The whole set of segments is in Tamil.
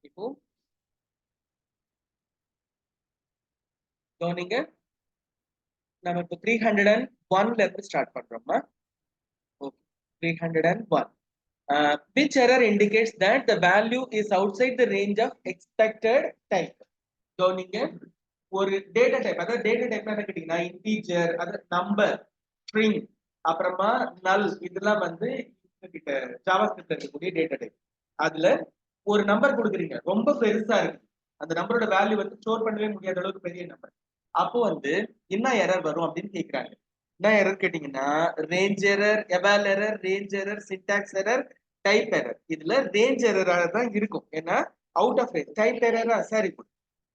இப்போ கவனிங்க, நம்ம இப்போ 301ல இருந்து ஸ்டார்ட் பண்றோமா? Okay, 301. Which error indicates that the value is outside the range of expected type? கவனிங்க, ஒரு டேட்டா டைப், அதாவது டேட்டா டைப் என்ன கேட்டீங்கன்னா இன்டீஜர், அது நம்பர், ஸ்ட்ரிங், அப்புறமா நல், இதெல்லாம் வந்து கிட்ட ஜாவாஸ்கிரிப்ட்ல இருக்கக்கூடிய டேட்டா டைப். அதுல ஒரு நம்பர் கொடுக்குறீங்க, ரொம்ப பெருசா இருக்கு, அந்த நம்பரோட வேல்யூ வந்து ஸ்டோர் பண்ணவே முடியாத அளவுக்கு பெரிய நம்பர். அப்போ வந்து என்ன எரர் வரும் அப்படின்னு கேக்குறாங்க. என்ன எரர் கேட்டீங்கன்னா range error, eval error, range error, syntax error, type error. இதுல ரேஞ்ச் எரரா தான் இருக்கும், ஏன்னா அவுட் ஆஃப் ரேஞ்ச். டைப் எரரா சரி,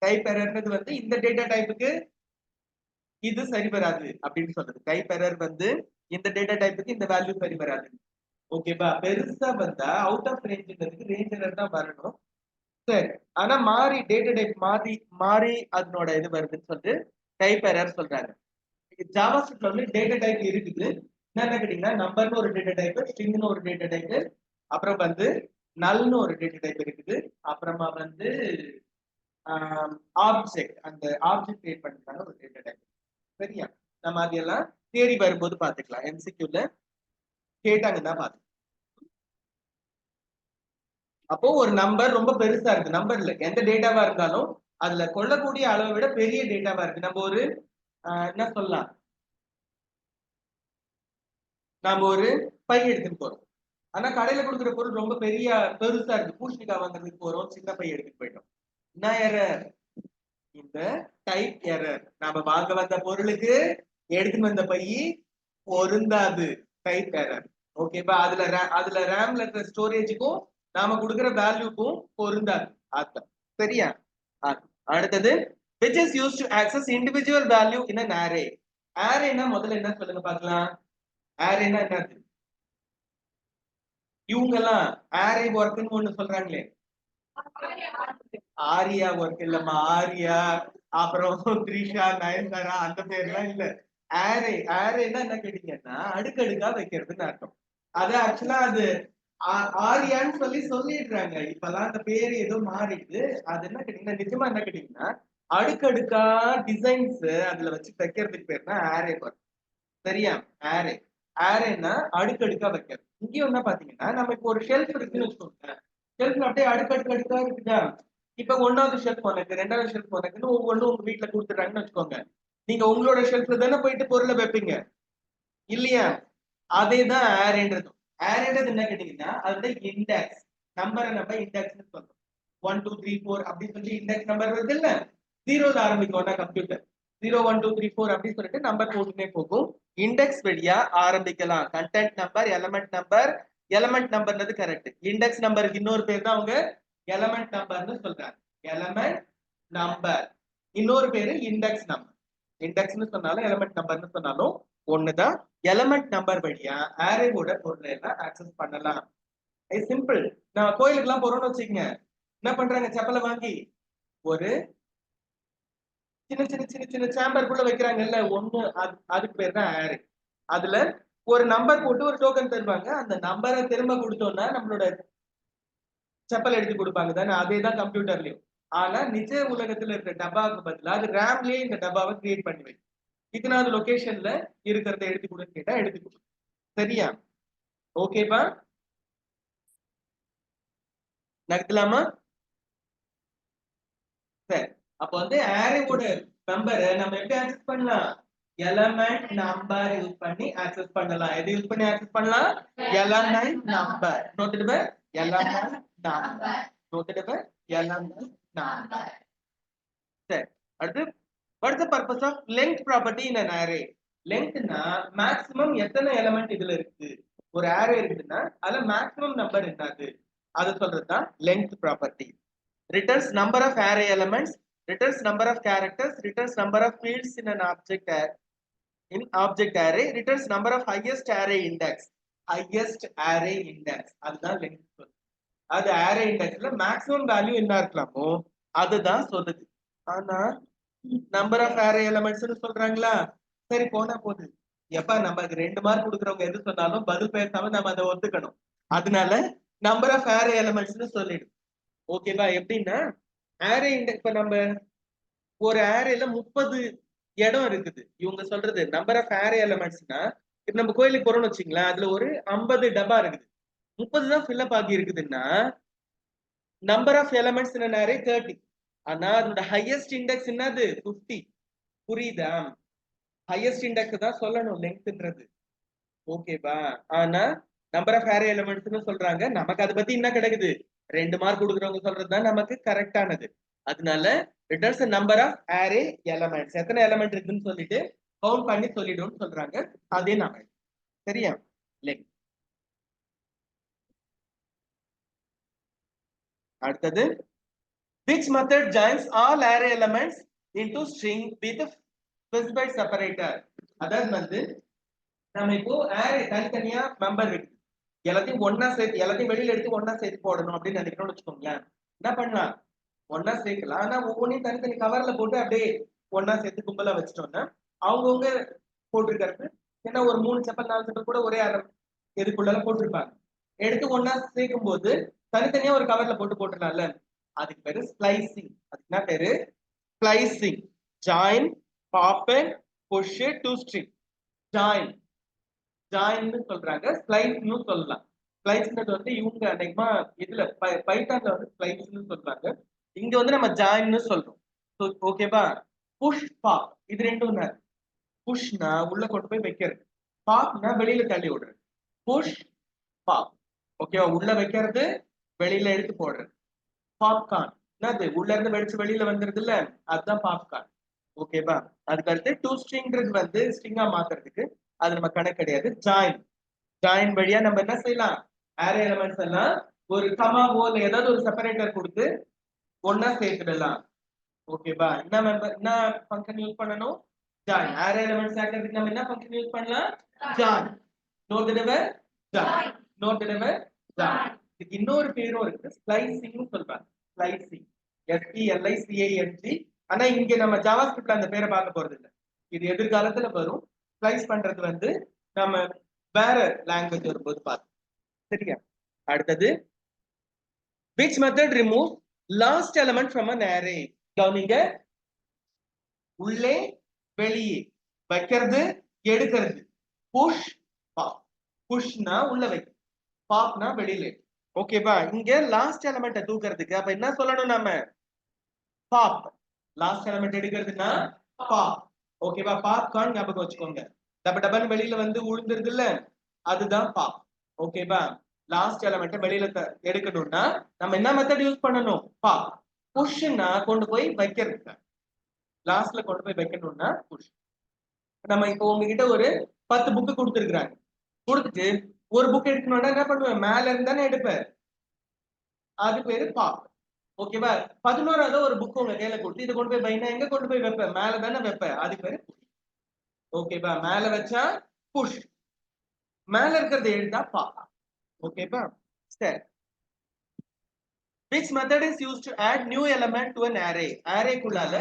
டைப் எரர்ன்றது வந்து இந்த டேட்டா டைப்புக்கு இது சரி வராது அப்படின்னு சொல்றது. டைப் எரர் வந்து இந்த டேட்டா டைப்புக்கு இந்த வேல்யூ சரி வராது. ஓகேப்பா, பெருசா வந்தா அவுட் ஆஃப் ரேஞ்ச்ன்றதுக்கு ரேஞ்ச் எரர் தான் வரணும். சரி, ஆனா மாறி டேட்டா டைப் மாறி மாறி அதனோட இது வருதுன்னு சொல்லிட்டு டைப் எரர் சொல்றாங்க. ஜாவாஸ்கிரிப்ட்ல வந்து டேட்டா டைப் இருக்குது. என்ன கேட்டீங்கன்னா நம்பர்னு ஒரு டேட்டா டைப், ஸ்ட்ரிங்னு ஒரு டேட்டா டைப், அப்புறம் வந்து நல்னு ஒரு டேட்டா டைப் இருக்குது. அப்புறமா வந்து ஆப்ஜெக்ட், அந்த ஆப்ஜெக்ட் கிரியேட் பண்ணிருக்காங்க ஒரு டேட்டா டைப். சரியா, நம்ம அதெல்லாம் தேடி வரும்போது பாத்துக்கலாம். எம்சிக்யூல கேட்டாங்கன்னா பாத்து. அப்போ ஒரு நம்பர் ரொம்ப பெருசா இருக்கு, நம்பர்ல எந்த டேட்டாவா இருந்தாலும் அதுல கொள்ளக்கூடிய அளவை விட பெரிய டேட்டாவா இருக்கு. நம்ம ஒரு என்ன சொல்லலாம், நாம ஒரு பை எடுத்துட்டு போறோம், ஆனா கடையில கொடுக்குற பொருள் ரொம்ப பெருசா இருக்கு, பூஷணிக்காய் வாங்குறதுக்கு போறோம், சின்ன பை எடுத்துட்டு போயிட்டோம். என்ன எரர்? இந்த டைப் எரர். நாம வாங்க வந்த பொருளுக்கு எடுத்துட்டு வந்த பை பொருந்தாது, டைப் எரர். ஓகேப்பா, அதுல ரேம்ல இருக்கிற ஸ்டோரேஜுக்கும் நாம கொடுக்குற வேல்யூக்கும் பொருந்தாது. அர்த்தம் சரியா? அடுத்தது, which is used to access individual value in an array. arrayனா முதல்ல என்ன சொல்லுங்க பார்க்கலாம். arrayனா என்னது? இவங்கெல்லாம் array workன்னு ஒண்ணு சொல்றாங்களே, ஆரியா ஒர்க் இல்லம்மா, ஆரியா அப்புறம் த்ரிஷா, நயன்தாரா அந்த பேர்லாம் இல்ல. ஆரேனா என்ன கேட்டீங்கன்னா அடுக்கடுக்கா வைக்கிறதுன்னு அர்த்தம். அது ஆக்சுவலா அது ஆரியான்னு சொல்லிடுறாங்க. இப்பெல்லாம் அந்த பேரு ஏதோ மாறிடுது. அது என்ன கேட்டீங்கன்னா நிஜமா என்ன கேட்டீங்கன்னா அடுக்கடுக்கா டிசைன்ஸ் அதுல வச்சு வைக்கிறதுக்கு பேர் தான் ஆரே ஒர்க். சரியா? ஆரே ஆரேன்னா அடுக்கடுக்கா வைக்கிறது. இங்கேயும் என்ன பாத்தீங்கன்னா நம்ம இப்போ ஒரு ஷெல்ஃப் இருக்குன்னு வச்சுக்கோங்க, ஷெல்ஃப்ல அப்படியே அடுக்கடுக்கா இருக்குதா. இப்ப 1வது ஷெல்ஃப் உனக்கு, 2வது ஷெல்ஃப் உனக்குன்னு ஒவ்வொன்றும் உங்க வீட்டுல கொடுத்துறாங்கன்னு வச்சுக்கோங்க. நீங்க உங்களோட ஷெல்ஃப்ல தானே போயிட்டு பொருளை வைப்பீங்க இல்லையா? அதேதான் ஆரேன்றது. ஆரேன்றது என்ன கேட்டீங்கன்னா அதோட இண்டெக்ஸ் நம்பரை நம்ம இண்டெக்ஸ் சொல்றோம். 1 2 3 4 அப்படின்னு சொல்லி இண்டெக்ஸ் நம்பர் வருது இல்ல, 0ல ஆரம்பிக்கும் கம்ப்யூட்டர். 0 1 2 3 4 அப்படின்னு சொல்லிட்டு நம்பர் போட்டுனே போகும். இண்டெக்ஸ் வழியா ஆரம்பிக்கலாம். கண்டென்ட் நம்பர், எலமெண்ட் நம்பர்ன்றது கரெக்ட். இண்டெக்ஸ் நம்பருக்கு இன்னொரு பேர் தான் அவங்க எலமெண்ட் நம்பர்னு சொல்றாங்க. எலமெண்ட் நம்பர் இன்னொரு பேரு இண்டெக்ஸ் நம்பர். இண்டெக்ஸ்னு சொன்னாலும் எலமெண்ட் நம்பர்னு சொன்னாலும் ஒண்ணுதான். எலமெண்ட் நம்பர் வழியா ஆரேவோட பொருளை எல்லாம் ஆக்சஸ் பண்ணலாம். சிம்பிள். நான் கோயிலுக்கு எல்லாம் போறோம்னு வச்சுக்கோங்க, என்ன பண்றாங்க, செப்பலை வாங்கி ஒரு சின்ன சின்ன சின்ன சின்ன சேம்பருக்குள்ள வைக்கிறாங்கல்ல, ஒண்ணு அதுக்கு பேர் தான் ஆரே. அதுல ஒரு நம்பர் போட்டு ஒரு டோக்கன் தருவாங்க, அந்த நம்பரை திரும்ப கொடுத்தோம்னா நம்மளோட செப்பல் எடுத்து கொடுப்பாங்க தானே. அதே தான் கம்ப்யூட்டர்லயும். ஆனா நிஜ உலகத்துல இருக்கிற டப்பாவுக்கு பதிலா அது ரேம்லயே இந்த டப்பாவை கிரியேட் பண்ணி வைக்கும். இதுனாது லொகேஷன்ல இருக்கிறத எடுத்து கொடுன்னு கேட்டா எடுத்து கொடு. சரியா? ஓகேப்பா, நகர்த்தலாமா? சரி, அப்ப வந்து ஆரேவோட நம்பரை நம்ம எப்படி ஆக்சஸ் பண்ணலாம்? எலமெண்ட் நம்பர் யூஸ் பண்ணி ஆக்சஸ் பண்ணலாம். எது யூஸ் பண்ணி ஆக்சஸ் பண்ணலாம்? Element number. நோட்டுடுவ, எலமெண்ட் நம்பர். நோட்டுடுவ, எலமெண்ட் நம்பர். சரி, அடுத்து, what is the purpose of length property in an array? லெங்க்னா மேக்ஸிமம் எத்தனை எலிமெண்ட் இதுல இருக்கு. ஒரு அரே இருக்குன்னா அதுல மேக்ஸிமம் நம்பர் என்னது, அது சொல்றது தான் length property. returns number of array elements, returns number of characters, returns number of fields in an object array, returns number of highest array index. அதுதான் லெங்த். அது அரே இண்டெக்ஸ்ல மேக்ஸிமம் வேல்யூ என்ன இருக்கலாமோ அதுதான் சொல்லுது. ஆனா நம்பர் ஆஃப் அரே எலிமெண்ட்ஸ்னு சொல்றாங்களா, சரி போனா போகுது. எப்ப நமக்கு 2 மார்க் கொடுக்குறவங்க எது சொன்னாலும் பதில் பேசாம நம்ம அதை ஒத்துக்கணும். அதனால நம்பர் ஆஃப் அரே எலிமெண்ட்ஸ்னு சொல்லிடும். ஓகேவா? எப்படின்னா அரே இப்ப நம்ம ஒரு அரேல 30 இடம் இருக்குது. இவங்க சொல்றது நம்பர் ஆஃப் அரே எலமெண்ட்ஸ்னா, இப்ப நம்ம கோயிலுக்கு போறோம்னு வச்சுங்களேன், அதுல ஒரு 50 டப்பா இருக்குது. 30 தான் ஃபில்அப் ஆகி இருக்குதுன்னா number of elements in array 30. ஆனா அதோட ஹையஸ்ட் இண்டெக்ஸ் என்னது 50. புரியுதா? ஹையஸ்ட் இண்டெக்ஸ் தான் சொல்லணும் லெங்க்த்ன்றது. ஓகேவா? ஆனா நம்பர் ஆஃப் அரே எலிமெண்ட்ஸ்னு சொல்றாங்க. நமக்கு அதை பத்தி என்ன கிடைக்குது? 2 மார்க் கொடுக்குறவங்க சொல்றதுதான் நமக்கு கரெக்டானது. அதனால returns number of array elements. எத்தனை எலிமெண்ட் இருக்குன்னு சொல்லிட்டு கவுண்ட் பண்ணி சொல்லிடும்னு சொல்றாங்க. அதே நாம சரியா? லெங்க். அடுத்தது which method joins all array elements into string with specified separator. அதாவது வந்து நம்ம இப்போ அரே தனித்தனியா மெம்பர் இருக்கு, எல்லாத்தையும் ஒன்னா சேர்த்து எல்லாத்தையும் வெளியில எடுத்து ஒன்னா சேர்த்து போடணும் அப்படின்னு நினைக்கிறோம்னு வச்சுக்கோங்களேன். என்ன பண்ணலாம்? ஒன்னா சேர்க்கலாம். ஆனா ஒவ்வொன்றையும் தனித்தனி கவர்ல போட்டு அப்படியே ஒன்னா சேர்த்து கும்பலா வச்சுட்டோம்னா அவங்கவுங்க போட்டிருக்கிறது ஏன்னா ஒரு 3 செப்பல் 4 செப்பல் கூட ஒரே எதுக்குள்ள போட்டிருப்பாங்க. எடுத்து ஒன்னா சேர்க்கும் போது தனித்தனியா ஒரு கவர்ல போட்டு போட்டுடலாம்ல. அதுக்கு பேரு ஸ்லைசிங். அதுக்கு என்ன பேரு? Slicing. Join, pop and push to string. Join ஜாயின்னு சொல்றாங்க, ஸ்லைஸ்னு சொல்லலாம். ஸ்லைஸ்ன்றது வந்து இவங்க அநேகமா இதுல பைத்தான்ல வந்து ஸ்லைஸ்னு சொல்றாங்க. இங்க வந்து நம்ம ஜாயின்னு சொல்றோம். ஓகேவா? புஷ் பாப் இது ரெண்டும் தான். புஷ்னா உள்ள கொண்டு போய் வைக்கிறது, பாப்னா வெளியில தள்ளி விடுறது. Push pop. ஓகேவா? உள்ள வைக்கிறது, வெளியில எடுத்து போடுறது. பாப்கார்ன் என்னது? உள்ள இருந்து வெடிச்சு வெளியில வந்துருது இல்ல, அதுதான் பாப்கார்ன். ஓகேவா? அதுக்கு அடுத்து டூ ஸ்ட்ரிங்கிறது வந்து ஸ்ட்ரிங்கா மாத்துறதுக்கு அது நம்ம கணக்கு கிடையாது. ஜாயின். ஜாயின் வழியா நம்ம என்ன செய்யலாம்? அரே எலிமெண்ட்ஸ் எல்லாம் ஒரு கமாவோ இல்ல ஏதாவது ஒரு செப்பரேட்டர் கொடுத்து ஒன்னா சேர்த்துடலாம். ஓகேவா? என்ன ஃபங்க்ஷன் யூஸ் பண்ணணும்? ஜாயின். அரே எலிமெண்ட்ஸ் சேர்க்கிறதுக்கு நம்ம என்ன ஃபங்க்ஷன் யூஸ் பண்ணலாம்? ஜாயின். நோட் தடவை ஜாயின். நோட் தடவை ஜாயின். இதுக்கு இன்னொரு பேரும் இருக்கு, ஸ்லைசிங்னு சொல்றாங்க. ஸ்லைசிங். SPLICING. ஆனா இங்க நம்ம ஜாவாஸ்கிரிப்ட்ல அந்த பேரை பார்க்க போறது இல்லை. இது எதிர்காலத்துல வரும். ஸ்லைஸ் பண்றது வந்து நம்ம வேற லாங்குவேஜ் வரும்போது பார்த்து. சரியா? அடுத்தது which method remove last element from an array. கவனிங்க, உள்ளே வெளியே வைக்கிறது எடுக்கிறது. Push pop. புஷ்னா உள்ள வை, பாப்னா வெளியில. ஓகேவா? இங்க லாஸ்ட் எலிமெண்ட்டை தூக்குறதுக்கு அப்ப என்ன சொல்லணும் நாம? பாப். லாஸ்ட் எலிமெண்ட் எடுக்கிறதுனா பாப். ஓகேவா? பாப்கார்ன் ஞாபகம் வச்சுக்கோங்க. டப டபன்னு வெளியில வந்து உளுந்துருது இல்ல, அதுதான் பாப். ஓகேவா? லாஸ்ட் எலிமெண்ட் வெளியில எடுக்கணும்னா நம்ம என்ன மெத்தட் யூஸ் பண்ணணும்? பாப். புஷ்னா கொண்டு போய் வைக்கிறது, லாஸ்ட்ல கொண்டு போய் வைக்கணும்னா புஷ். நம்ம இப்போ உங்ககிட்ட ஒரு 10 புக்கு கொடுத்துருக்காங்க, கொடுத்துட்டு ஒரு புக் எடுக்கணும்னா என்ன பண்ணுவேன்? மேல இருந்து தானே எடுப்பேன், அது பேரு பாப். ஓகேவா? 11வது ஒரு புக் உங்க கையில கொடுத்து இதை கொண்டு போய் பைனா எங்க கொண்டு போய் வைப்பேன்? மேல தானே வைப்பேன், அது பேரு புஷ். ஓகேவா? மேல வச்சா புஷ், மேல இருக்கிறத எழுதா பாப். ஓகேவா? சரி. which method is used to add new element to an array. array குள்ளால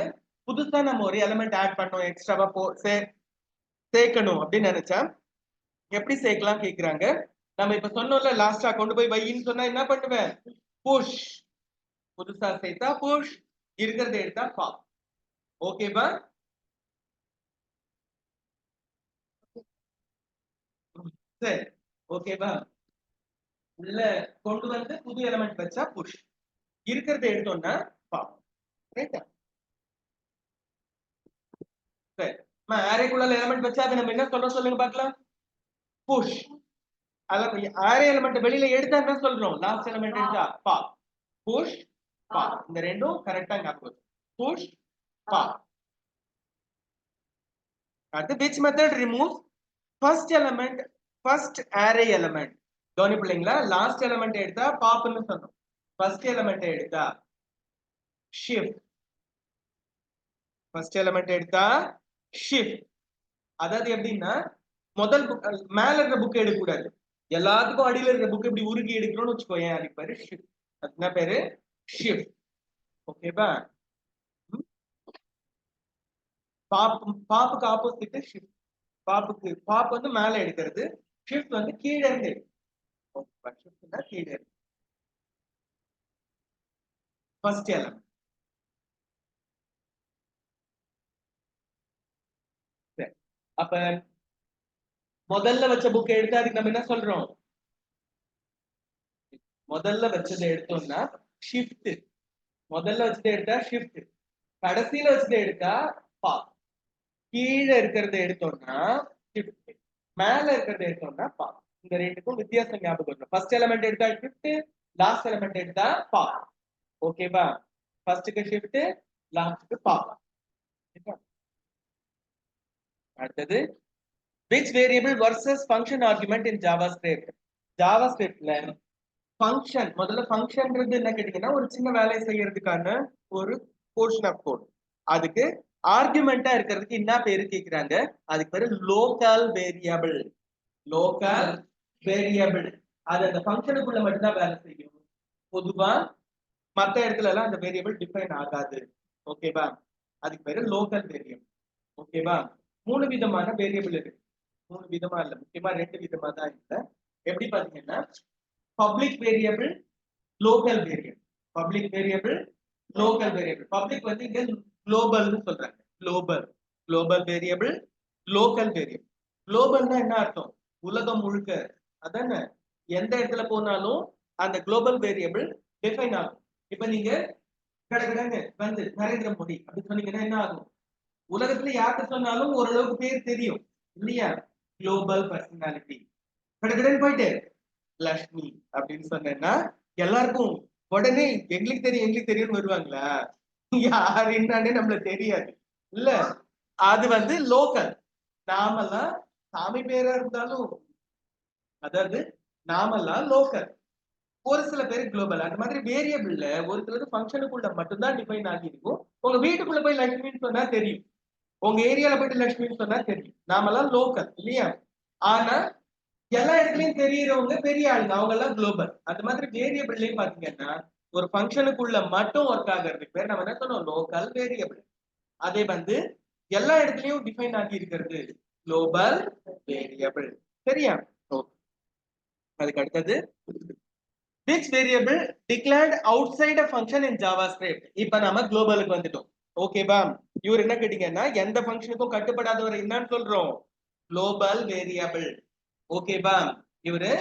புதுசா நம்ம ஒரு எலிமெண்ட் ஆட் பண்ணோம், எக்ஸ்ட்ராவா சேர்க்கணும் அப்படின்னு நினைச்சா எப்படி சேர்க்கலாம் கேக்குறாங்க. நம்ம இப்ப சொன்னோம்ல, லாஸ்டா கொண்டு போய் வையின்னு சொன்னா என்ன பண்ணுவேன்? புஷ். புதுசா சேர்த்தா புஷ், இருக்கிறத எடுத்தா பாப். ஓகேவா? சரி. ஓகேவா? உள்ள கொண்டு வந்து புது எலிமெண்ட் வச்சா புஷ், இருக்கிறத எடுத்தோம்னா பாப். ரைட்டா? சரி. அரேக்குள்ள எலிமெண்ட் வச்சா அதை நம்ம என்ன சொல்றோம் சொல்லுங்க பார்க்கலாம்? புஷ். அரே எலிமெண்ட் வெளியில எடுத்தா என்ன சொல்றோம்? லாஸ்ட் எலிமெண்ட் எடுத்தா பாப். Push pop. இந்த ரெண்டும் கரெக்ட்டா ஞாபகம். Push pop. அடுத்து which method removes first element, first array element. கவனிப்பீங்களா? லாஸ்ட் எலிமெண்ட் எடுத்தா பாப்னு சொன்னோம், ஃபர்ஸ்ட் எலிமெண்ட் எடுத்தா shift. ஃபர்ஸ்ட் எலிமெண்ட் எடுத்தா shift. அதாவது எப்படின்னா முதல் புக் மேல இருக்கிற புக் எடுக்க கூடாது, எல்லாத்துக்கும் அடியில இருக்கிற புக் இப்படி உருகி எடுக்கணும்னு வச்சுக்கோங்க, அதுக்கு பேரு ஷிஃப்ட். அதுக்கு என்ன பேரு? ஷிஃப்ட். ஓகேவா? பாப்புக்கு ஆப்போசிட் ஷிஃப்ட். பாப் வந்து மேல எடுக்கிறது, ஷிஃப்ட் வந்து கீழே இருந்து. ஷிஃப்ட்னா கீழே இருந்து. First element. அப்ப முதல்ல வச்ச புக் எடுத்து அதுக்கு நம்ம என்ன சொல்றோம்? முதல்ல வச்சதை எடுத்தோம்னா ஷிஃப்ட். முதல்ல வச்சதை எடுத்தா ஷிஃப்ட், கடைசியில வச்சதை எடுத்தா பாப். கீழே இருக்கிறத எடுத்தோம்னா ஷிஃப்ட், மேல இருக்கிறத எடுத்தோம்னா பாப். இந்த ரெண்டுக்கும் வித்தியாசம் ஞாபகம் இருக்கும். ஃபர்ஸ்ட் எலிமெண்ட் எடுத்தா ஷிஃப்ட், லாஸ்ட் எலிமெண்ட் எடுத்தா பாப். ஓகேவா? ஃபர்ஸ்ட்க்கு ஷிஃப்ட், லாஸ்ட்க்கு பாப். அடுத்தது which variable versus function argument in JavaScript. JavaScriptல function, முதல்ல ஃபங்க்ஷன்ன்றது என்ன கேட்டீங்கன்னா ஒரு சின்ன வேலையை செய்யறதுக்கான ஒரு போர்ஷன் ஆஃப் கோட். அதுக்கு ஆர்குமெண்டா இருக்கிறதுக்கு என்ன பேரு கேக்குறாங்க? அதுக்கு பேரு லோக்கல் வேரியபிள். லோக்கல் வேரியபிள் அது அந்த ஃபங்க்ஷனுக்குள்ள மட்டும் தான் வேலை செய்யும். பொதுவா மற்ற இடத்துல எல்லாம் அந்த வேரியபிள் டிஃபைன் ஆகாது. ஓகேவா? அதுக்கு பேரு லோக்கல் வேரியபிள். ஓகேவா? மூணு விதமான வேரியபிள் இருக்கு. மூணு விதமா இல்ல, முக்கியமா ரெண்டு விதமா தான் இருக்கு. எப்படி பாத்தீங்கன்னா public variable, local variable. Public variable, local variable. Public வந்து இங்க குளோபல்னு சொல்றாங்க. Global, global variable, local variable. குளோபல்னா என்ன அர்த்தம்? உலகம் முழுக்க. அதானே, எந்த இடத்துல போனாலும் அந்த குளோபல் வேரியபிள் டிஃபைன் ஆகும். இப்ப நீங்க கடகடங்க வந்து நரேந்திர மோடி அப்படி சொன்னீங்கன்னா என்ன ஆகும்? உலகத்துல யாருக்கு சொன்னாலும் ஓரளவுக்கு பேர் தெரியும் இல்லையா? Global personality. கடகடன் போயிட்டு லக்ஷ்மி அப்படின்னு சொன்னேன்னா எல்லாருக்கும் உடனே எங்களுக்கு தெரியும் எங்களுக்கு தெரியும்னு வருவாங்களா? யாரு என்னன்னே நம்மளுக்கு தெரியாது இல்ல. அது வந்து லோக்கல். நாமெல்லாம் சாமி பேரா இருந்தாலும், அதாவது நாமெல்லாம் லோக்கல். ஒரு சில பேர் குளோபல். அந்த மாதிரி வேரியபிள்ல ஒரு சிலது ஃபங்க்ஷனுக்குள்ள மட்டும்தான் டிஃபைன் ஆகி இருக்கும். உங்க வீட்டுக்குள்ள போய் லட்சுமின்னு சொன்னா தெரியும், உங்க ஏரியால போயிட்டு லட்சுமின்னு சொன்னா தெரியும். நாமெல்லாம் லோக்கல் இல்லையா? ஆனா எல்லா இடத்துலயும் தெரியறவங்க பெரிய ஆளுங்க, அவங்க எல்லாம் குளோபல். அந்த மாதிரி வேரியபிள்லயும் பாத்தீங்கன்னா ஒரு ஃபங்க்ஷனுக்குள்ள மட்டும் ஒர்க் ஆகிறதுக்கு பேர் நம்ம என்ன சொன்னோம்? Local variable. அதே வந்து எல்லா இடத்துலயும் டிஃபைன் ஆகி இருக்கிறது குளோபல் வேரியபிள். சரியா? அதுக்கு அடுத்தது which variable declared outside a function in JavaScript. இப்ப நாம குளோபலுக்கு வந்துட்டோம். ஓகேவா? இவர் என்ன கேட்டீங்கன்னா எந்த ஃபங்க்ஷனுக்கும் கட்டுப்படாதவர் என்னன்னு சொல்றோம்? Global variable. ஓகேவா? இவரு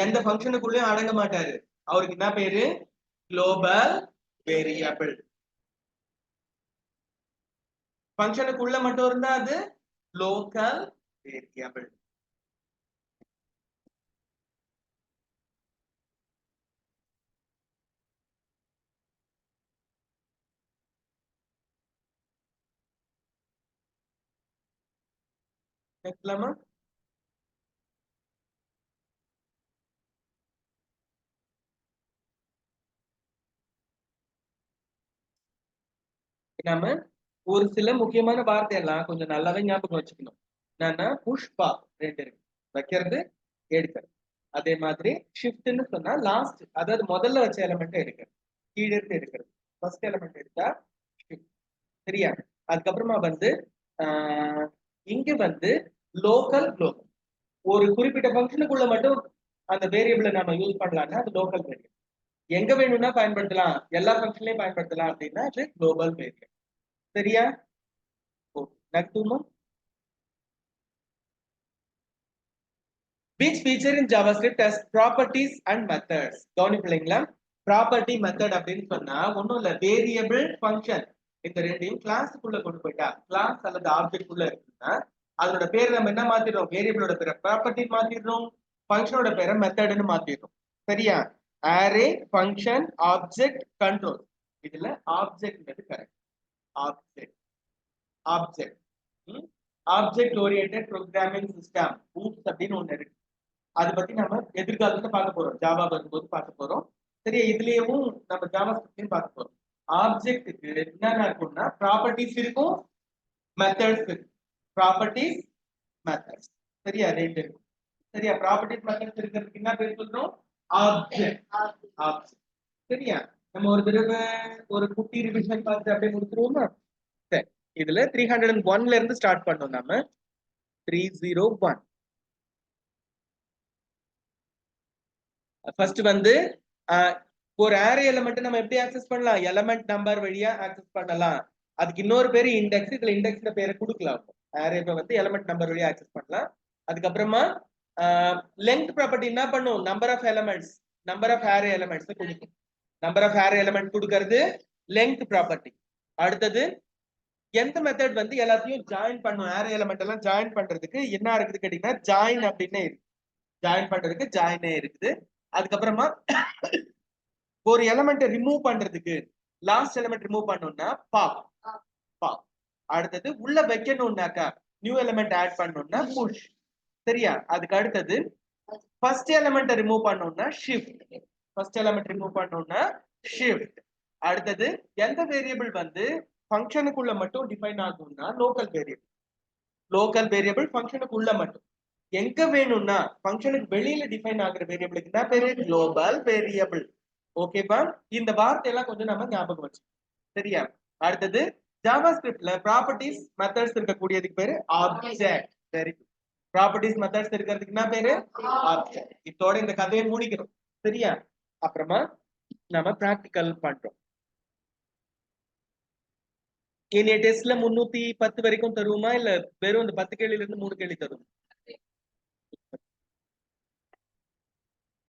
எந்த ஃபங்க்ஷனுக்குள்ளயும் அடங்க மாட்டாரு. அவருக்கு என்ன பேரு? Global variable. ஃபங்க்ஷனுக்குள்ள மட்டும் இருந்தா அது லோக்கல் வேரியபிள். கேட்கலாமா? நாம ஒரு சில முக்கியமான வார்த்தை எல்லாம் கொஞ்சம் நல்லாவே ஞாபகம் வச்சுக்கணும். என்னன்னா புஷ்பா ரெண்டு இருக்கு, வைக்கிறது எடுக்கிறது. அதே மாதிரி ஷிஃப்ட்னு சொன்னா லாஸ்ட், அதாவது முதல்ல வச்ச எலிமெண்ட் எடுக்கிறது, கீழே இருந்து எடுக்கிறது. ஃபர்ஸ்ட் எலிமெண்ட் எடுத்தா ஷிஃப்ட். சரியா? அதுக்கப்புறமா வந்து இங்க வந்து லோக்கல் குளோபல். ஒரு குறிப்பிட்ட ஃபங்க்ஷனுக்குள்ள மட்டும் அந்த வேரியபிளை நம்ம யூஸ் பண்ணலாம்னா அது லோக்கல் வேரியபிள். எங்க வேணும்னா பயன்படுத்தலாம், எல்லா ஃபங்க்ஷன்லயும் பயன்படுத்தலாம் அப்படின்னா அது குளோபல் வேரியபிள். சரியா? Next which feature in JavaScript has properties and methods. கவனிப்பீங்களா? ப்ராப்பர்ட்டி மெத்தட் அப்படின்னு சொன்னா ஒன்றும் இல்ல, வேரியபிள் ஃபங்க்ஷன் இந்த ரெண்டையும் கிளாஸுக்குள்ள கொண்டு போயிட்டா, கிளாஸ் அல்லது ஆப்ஜெக்ட் உள்ள இருக்குன்னா அதோட பேர் நம்ம என்ன மாத்திடுறோம்? வேரியபிளோட பேரை ப்ராப்பர்ட்டி மாத்திடுறோம், ஃபங்க்ஷனோட பேரை மெத்தட்னு மாத்திடுறோம். சரியா? Array, function, object, control. இதுல object correct. Object, object object oriented programming system oops அப்படின்னு ஒண்ணு இருக்கு. அதை பத்தி நம்ம எதிர்காலத்துல பார்க்க போறோம், ஜாவா வரும்போது பார்க்க போறோம். சரியா? இதுலயும் நம்ம ஜாவா ஸ்கிரிப்டையும் பார்க்க போறோம். ஆப்ஜெக்ட்டுக்கு என்னென்ன இருக்கும்னா ப்ராப்பர்ட்டிஸ் இருக்கும், மெத்தட்ஸ் இருக்கு. Properties, methods. சரியா? ரெண்டு இருக்கும். சரியா? ப்ராப்பர்ட்டிஸ் மெத்தட்ஸ் இருக்கிறதுக்கு என்ன பேர் சொல்றோம்? ஆப்ஜெக்ட். ஆப்ஜெக்ட். சரியா? நம்ம ஒரு தடவை ஒரு குட்டி ரிவிஷன் பார்த்து அப்படியே முடிச்சிருவோமா? சரி, இதுல 301ல இருந்து ஸ்டார்ட் பண்ணோம். நாம 301 ஃபர்ஸ்ட் வந்து ஒரு அரே எலிமெண்ட் நம்ம எப்படி ஆக்சஸ் பண்ணலாம்? எலிமெண்ட் நம்பர் வழியா ஆக்சஸ் பண்ணலாம். அதுக்கு இன்னொரு பேரு இண்டெக்ஸ். இதுல இண்டெக்ஸ்ல பேரை கொடுக்கலாம். அரேவை வந்து எலிமெண்ட் நம்பர் வழியா ஆக்சஸ் பண்ணலாம். அதுக்கப்புறமா லெங்த் ப்ராப்பர்ட்டி என்ன பண்ணும்? Number of elements, number of array elements கொடுக்கும். நம்பர் ஆஃப் அரே எலிமெண்ட் கொடுக்கிறது லெங்த் ப்ராப்பர்ட்டி. அடுத்தது எந்த மெத்தட் வந்து எல்லாத்தையும் ஜாயின் பண்ணும்? அரே எலிமெண்ட் எல்லாம் ஜாயின் பண்றதுக்கு என்ன இருக்குது கேட்டீங்கன்னா ஜாயின் அப்படின்னு இருக்கு. ஜாயின் பண்றதுக்கு ஜாயினே இருக்குது. அதுக்கப்புறமா ஒரு எலிமெண்ட் ரிமூவ் பண்றதுக்கு லாஸ்ட் எலிமெண்ட் ரிமூவ் பண்ணணும்னா பாப் பாப். அடுத்தது உள்ள வைக்கணும்னாக்கா நியூ எலிமெண்ட் ஆட் பண்ணணும்னா புஷ். சரியா? அதுக்கு அடுத்தது ஃபர்ஸ்ட் எலிமெண்ட் ரிமூவ் பண்ணணும்னா ஷிஃப்ட். ஃபர்ஸ்ட் எலிமெண்ட் ரிமூவ் பண்ணணும்னா ஷிஃப்ட். அடுத்தது எந்த வேரியபிள் வந்து ஃபங்க்ஷனுக்குள்ள மட்டும் டிஃபைன் ஆகும்னா லோக்கல் வேரியபிள். லோக்கல் வேரியபிள் ஃபங்க்ஷனுக்குள்ள மட்டும். எங்க வேணும்னா ஃபங்க்ஷனுக்கு வெளியில டிஃபைன் ஆகுற வேரியபிளுக்கு தான் பேரு குளோபல் வேரியபிள். ஓகேப்பா? இந்த வார்த்தை எல்லாம் கொஞ்சம் நம்ம ஞாபகம் வச்சு. சரியா? அடுத்தது ஜாவாஸ்கிரிப்ட்ல ப்ராப்பர்ட்டிஸ் மெத்தட்ஸ் இருக்கக்கூடியதுக்கு பேரு object. Very good. Properties methods இருக்கிறதுக்கு என்ன பேரு? ஆப்ஜெக்ட். இதோட இந்த கதையை முடிக்கிறோம். சரியா? அப்புறமா நம்ம பிராக்டிகல் பண்றோம். இனி டெஸ்ட்ல 310 வரைக்கும் தருவோமா இல்ல வெறும் இந்த 10 கேள்வியில இருந்து 3 கேள்வி தருவோம்?